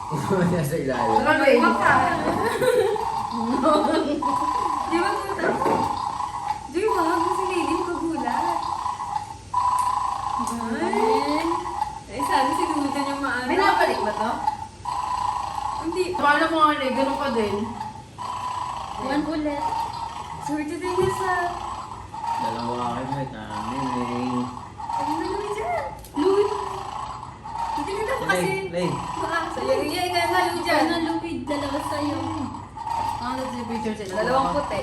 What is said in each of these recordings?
Nasa ilalim. Saka may Wag ka. Di ba puta? Di ba? Kasi lady pagulat. Ay. Ay, sana sinubukan yung maano. May nakabalik ba to? Hindi. Paano mo nga ganun ka din? One ulit. Swerte din niya sa... Dalawa kayo may tamin. Ano na naman dyan? Louie. Hindi ka na kasi... Lay. Baka sa'yo. Iya, ikaw na Louie dyan. Ano, Louie? Dalawa sa'yo. Ang nasa picture sila. Dalawang puti.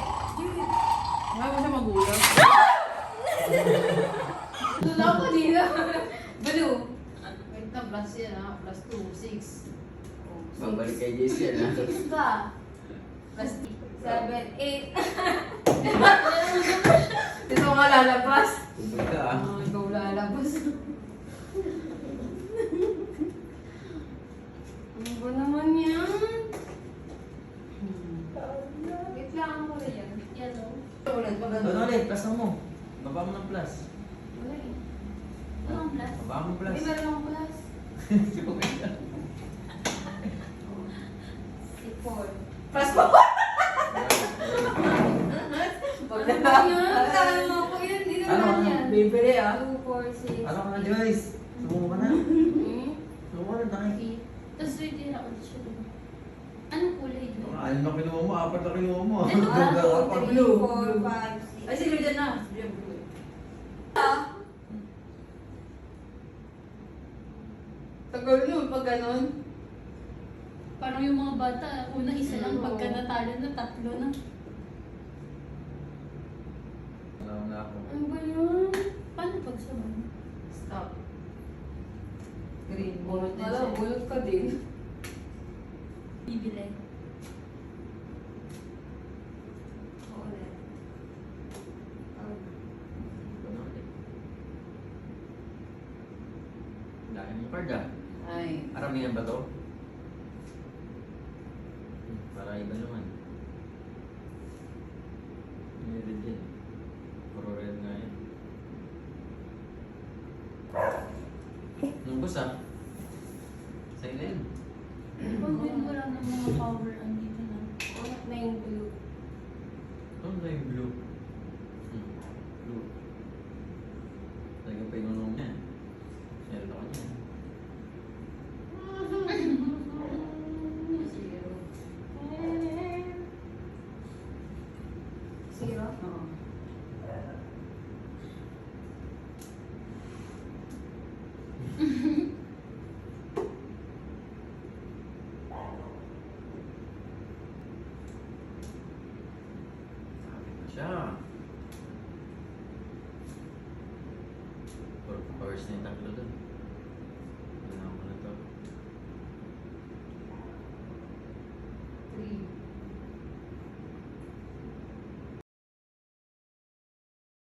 Ayaw mo siya magulang. Tula ko dito. Blue. Wait na, plus yan ha. Plus 2, 6. Babalik kay JC na. 6 ka. Plus 7, 8. Ito nga lalabas. Tubig ka ah. Ikaw lalabas. Ano ba naman yan? Wait lang ako na yan. Yellow. Ulit pa Ano ulit? Plus mo. Baba mo ng plus. Wala eh. Ano ang plus? Baba mo plus. Hindi meron akong plus. Joke lang. Si 4. Plus pa. Wag na Ano yan? Tama ako yan. Hindi Ano? naman yan. Bibili ah. 2, 4, 6. Ano ka na Joyce? Sumo ka na. Sumo ka na tayo. Okay. Tapos ready na ulit siya. Diba? Anong kulay yun? Ano na kinuha mo? Apat na kinuha mo. Ito ba? Duga ka pa. 2, 3, Blue. 4, 5, 6. Ay, sige dyan na. Tagal nun pag ganun. Parang yung mga bata, una isa lang, Oo. pagka natalo na, tatlo na. Alam na ako. Ano ba yun? Paano pag sabay? Stop. Green. Bunot din Wala, siya. bulot ka din. Bibili. Ulit. Ano ulit? Dahil mo card ah. Ay. Aramihan ba to? Para iba naman. Hindi rin din. Puro red nga yan. Nung ah. Sa'yo na yun. Pag din wala ng mga power andito na. Ulit na yung blue. Ano na yung blue? Blue. Talaga pa inunong niya. Meron ako niya. Zero. Oo. Sabi ko siya. Puro powers na yung tatlo dun. Kailangan ko na to. 3.